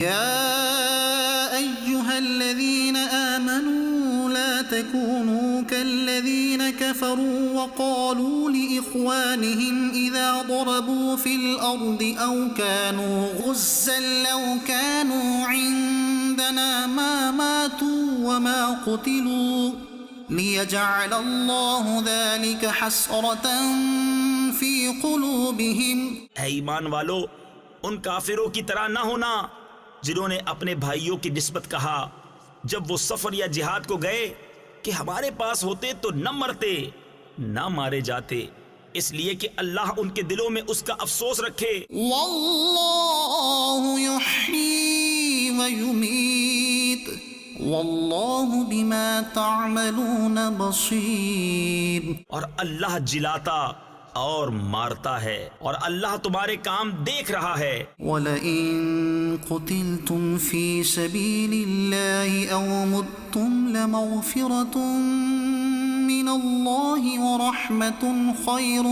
يا أيها الذين آمنوا لا تكونوا كالذين كفروا وقالوا لإخوانهم إذا ضربوا في الأرض أو كانوا غزا لو كانوا عندنا ما ماتوا وما قتلوا ليجعل الله ذلك حسرة في قلوبهم. اے ایمان والو، ان کافروں کی طرح نہ ہونا جنہوں نے اپنے بھائیوں کی نسبت کہا جب وہ سفر یا جہاد کو گئے کہ ہمارے پاس ہوتے تو نہ مرتے نہ مارے جاتے، اس لیے کہ اللہ ان کے دلوں میں اس کا افسوس رکھے. واللہ یحیی ویمیت واللہ بما تعملون بصیر. اور اللہ جلاتا اور مارتا ہے اور اللہ تمہارے کام دیکھ رہا ہے. وَلَئِن قُتِلْتُمْ فِي سَبِيلِ اللَّهِ أَوْ مُتُّمْ لَمَغْفِرَةٌ مِّنَ اللَّهِ وَرَحْمَةٌ خَيْرٌ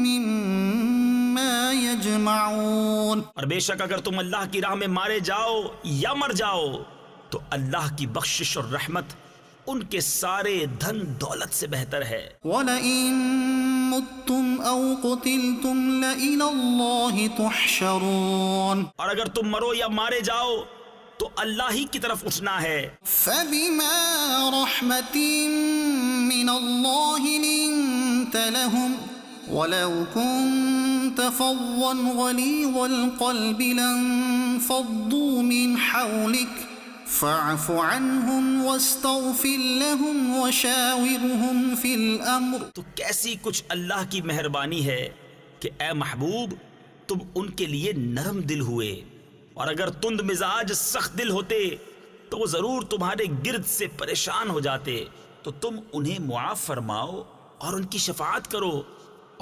مِّمَّا يَجْمَعُونَ. اور بے شک اگر تم اللہ کی راہ میں مارے جاؤ یا مر جاؤ تو اللہ کی بخشش اور رحمت ان کے سارے دھن دولت سے بہتر ہے. وَلَئِن مُتُّمْ أَوْ قُتِلْتُمْ لَإِلَى اللَّهِ تُحْشَرُونَ. اور اگر تم مرو یا مارے جاؤ تو اللہ ہی کی طرف اٹھنا ہے. فَبِمَا رَحْمَةٍ مِّنَ اللَّهِ لِنتَ لَهُمْ وَلَوْ كُنتَ فَظًّا غَلِيظَ الْقَلْبِ لَانفَضُّوا مِنْ حَوْلِكَ فَاعْفُ عَنْهُمْ وَاسْتَغْفِرْ لَهُمْ وَشَاوِرْهُمْ فِي الْأَمْرِ. تو کیسی کچھ اللہ کی مہربانی ہے کہ اے محبوب تم ان کے لیے نرم دل ہوئے، اور اگر تند مزاج سخت دل ہوتے تو وہ ضرور تمہارے گرد سے پریشان ہو جاتے. تو تم انہیں معاف فرماؤ اور ان کی شفاعت کرو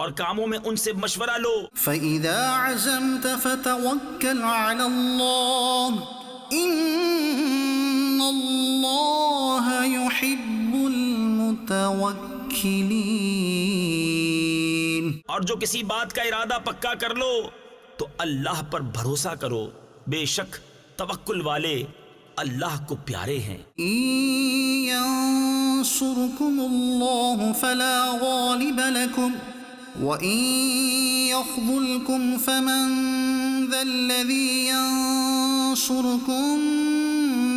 اور کاموں میں ان سے مشورہ لو. فَإِذَا عَزَمْتَ فَتَوَكَّلْ عَلَى اللَّهِ إِنَّ اللَّهَ يُحِبُّ الْمُتَوَكِّلِينَ. اور جو کسی بات کا ارادہ پکا کر لو تو اللہ پر بھروسہ کرو، بے شک توکل والے اللہ کو پیارے ہیں. إِن يَنصُرْكُمُ اللَّهُ فَلَا غَالِبَ لَكُمْ وَإِن يَخْذُلْكُمْ فَمَن ذَا الَّذِي يَنصُرُكُم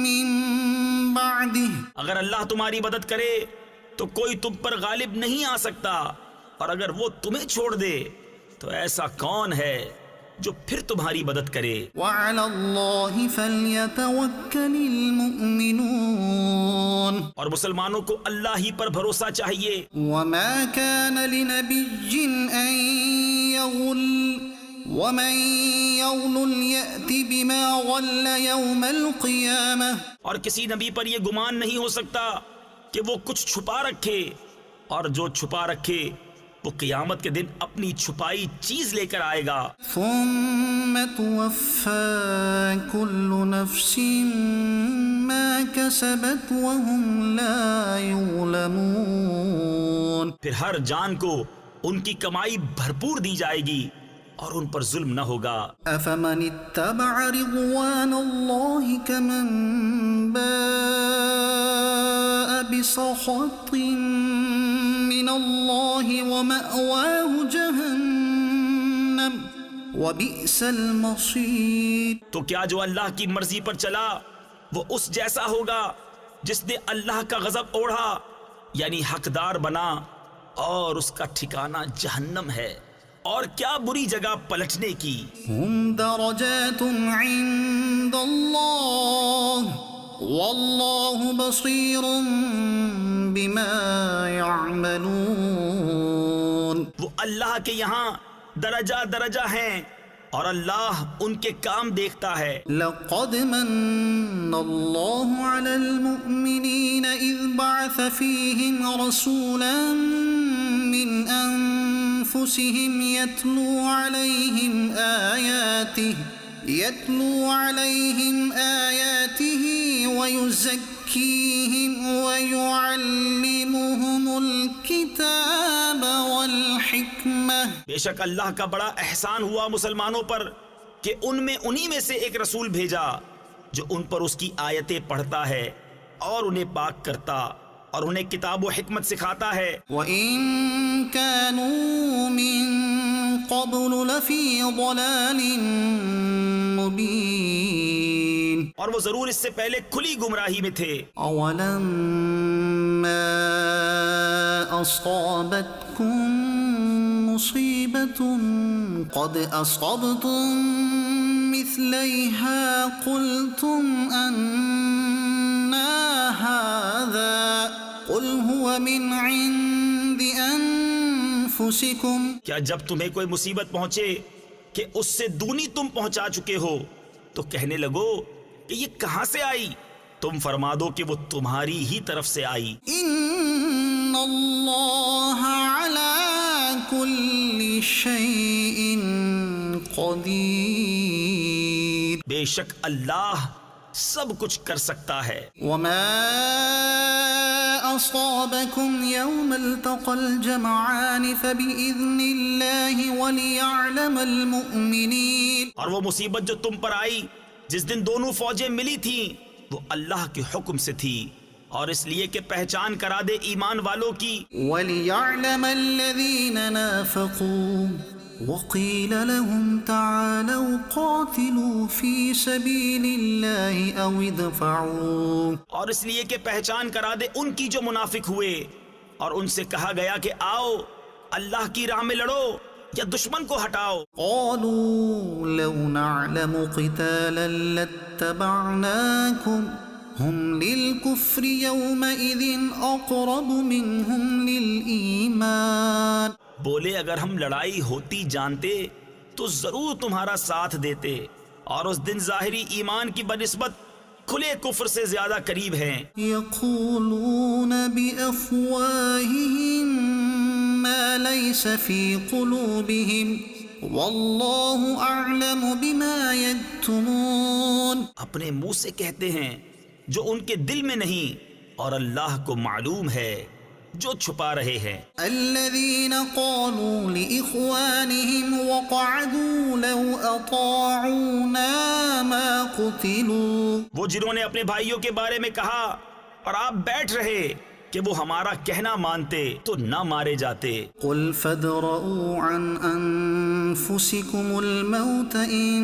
مِّن بَعْدِهِ. اگر اللہ تمہاری مدد کرے تو کوئی تم پر غالب نہیں آ سکتا، اور اگر وہ تمہیں چھوڑ دے تو ایسا کون ہے جو پھر تمہاری مدد کرے. وَعَلَى اللَّهِ فَلْيَتَوَكَّلِ الْمُؤْمِنُونَ. اور مسلمانوں کو اللہ ہی پر بھروسہ چاہیے. وَمَا كَانَ لِنَبِيٍّ أَن يَغُلَّ وَمَن يَغْلُلْ يَأْتِ بِمَا غَلَّ يَوْمَ الْقِيَامَةِ. اور کسی نبی پر یہ گمان نہیں ہو سکتا کہ وہ کچھ چھپا رکھے، اور جو چھپا رکھے وہ قیامت کے دن اپنی چھپائی چیز لے کر آئے گا. ثُمَّ تُوَفَّى كُلُّ نَفْسٍ مَا كَسَبَتْ وَهُمْ لَا يُظْلَمُونَ. پھر ہر جان کو ان کی کمائی بھرپور دی جائے گی اور ان پر ظلم نہ ہوگا. أَفَمَنِ اتَّبَعَ رِضْوَانَ اللَّهِ كَمَن بَاءَ بِسَخَطٍ مِّنَ اللَّهِ وَمَأْوَاهُ جَهَنَّمُ وَبِئْسَ الْمَصِيرُ. تو کیا جو اللہ کی مرضی پر چلا وہ اس جیسا ہوگا جس نے اللہ کا غضب اوڑھا، یعنی حقدار بنا، اور اس کا ٹھکانہ جہنم ہے، اور کیا بری جگہ پلٹنے کی. هم درجات عند الله والله بصير بما يعملون. وہ اللہ کے یہاں درجہ درجہ ہیں اور اللہ ان کے کام دیکھتا ہے. لقد من الله على المؤمنين إذ بعث فيهم رسولا من أنفسهم يتلو عليهم آياته ويزكيهم ويعلمهم الكتاب والحكمة. بے شک اللہ کا بڑا احسان ہوا مسلمانوں پر کہ ان میں انہی میں سے ایک رسول بھیجا جو ان پر اس کی آیتیں پڑھتا ہے اور انہیں پاک کرتا اور انہیں کتاب و حکمت سکھاتا ہے. وَإِن كَانُوا مِن قَبْلُ لَفِي ضَلَالٍ مُبِينٍ. اور وہ ضرور اس سے پہلے کھلی گمراہی میں تھے. أَوَلَمَّا أَصَابَتْكُم مُّصِيبَةٌ قَدْ أَصَبْتُم مِّثْلَيْهَا قُلْتُمْ أَنَّىٰ هَٰذَا قُلْ هُوَ مِنْ عِندِ أَنفُسِكُمْ. کیا جب تمہیں کوئی مصیبت پہنچے کہ اس سے دونی تم پہنچا چکے ہو تو کہنے لگو کہ یہ کہاں سے آئی؟ تم فرما دو کہ وہ تمہاری ہی طرف سے آئی. إِنَّ اللَّهَ عَلَىٰ كُلِّ شَيْءٍ قَدِيرٌ. بے شک اللہ سب کچھ کر سکتا ہے. وَمَا أَصَابَكُمْ يَوْمَ الْتَقَى الْجَمْعَانِ فَبِإِذْنِ اللَّهِ وَلِيَعْلَمَ الْمُؤْمِنِينَ. اور وہ مصیبت جو تم پر آئی جس دن دونوں فوجیں ملی تھیں وہ اللہ کے حکم سے تھی اور اس لیے کہ پہچان کرا دے ایمان والوں کی. وَلِيَعْلَمَ الَّذِينَ نَافَقُوا وَقِيلَ لَهُمْ تَعَالَوْا قَاتِلُوا فِي سَبِيلِ اللَّهِ أَوِ ادْفَعُوا. اور اس لیے کہ پہچان کرا دے ان کی جو منافق ہوئے اور ان سے کہا گیا کہ آؤ اللہ کی راہ میں لڑو یا دشمن کو ہٹاؤ. قالوا لو نعلم قتالا لاتبعناكم هم للكفر يومئذ أقرب منهم للإيمان. بولے اگر ہم لڑائی ہوتی جانتے تو ضرور تمہارا ساتھ دیتے اور اس دن ظاہری ایمان کی بنسبت کھلے کفر سے زیادہ قریب ہیں. يقولون بأفواههم ما ليس في قلوبهم والله أعلم بما يكتمون. اپنے منہ سے کہتے ہیں جو ان کے دل میں نہیں اور اللہ کو معلوم ہے جو چھپا رہے ہیں. الذين قالوا لإخوانهم وقعدوا لو أطاعونا ما قتلوا. وہ جنہوں نے اپنے بھائیوں کے بارے میں کہا اور آپ بیٹھ رہے کہ وہ ہمارا کہنا مانتے تو نہ مارے جاتے. قل فادرؤوا عن أنفسكم الموت إن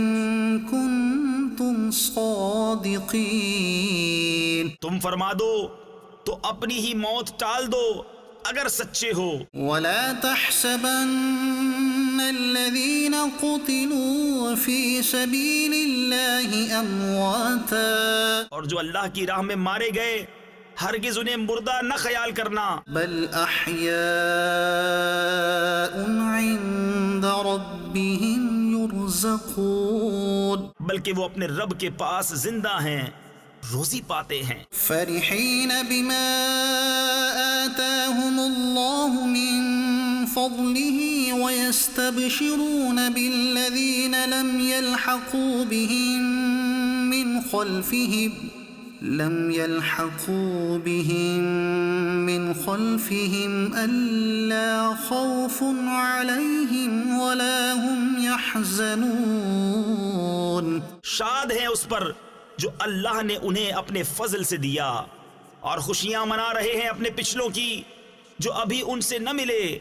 كنتم صادقين. تم فرما دو تو اپنی ہی موت ٹال دو اگر سچے ہو. ولا تحسبن الذين قتلوا في سبيل الله أمواتا. اور جو اللہ کی راہ میں مارے گئے ہرگز انہیں مردہ نہ خیال کرنا. بل أحياء عند ربهم يرزقون. بلکہ وہ اپنے رب کے پاس زندہ ہیں روزی پاتے ہیں. فرحين بما آتاهم الله من فضله ويستبشرون بالذين لم يلحقوا بهم من خلفهم ألا خوف عليهم ولا هم يحزنون. شاد ہیں اس پر جو اللہ نے انہیں اپنے فضل سے دیا اور خوشیاں منا رہے ہیں اپنے پچھلوں کی جو ابھی ان سے نہ ملے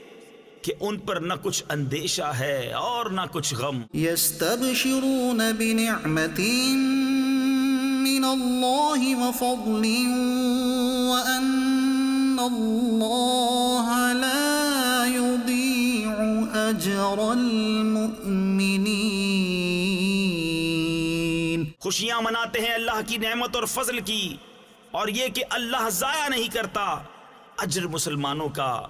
کہ ان پر نہ کچھ اندیشہ ہے اور نہ کچھ غم. يستبشرون بنعمة من الله وفضل وأن الله لا يضيع أجر المؤمنين. خوشیاں مناتے ہیں اللہ کی نعمت اور فضل کی اور یہ کہ اللہ ضائع نہیں کرتا اجر مسلمانوں کا.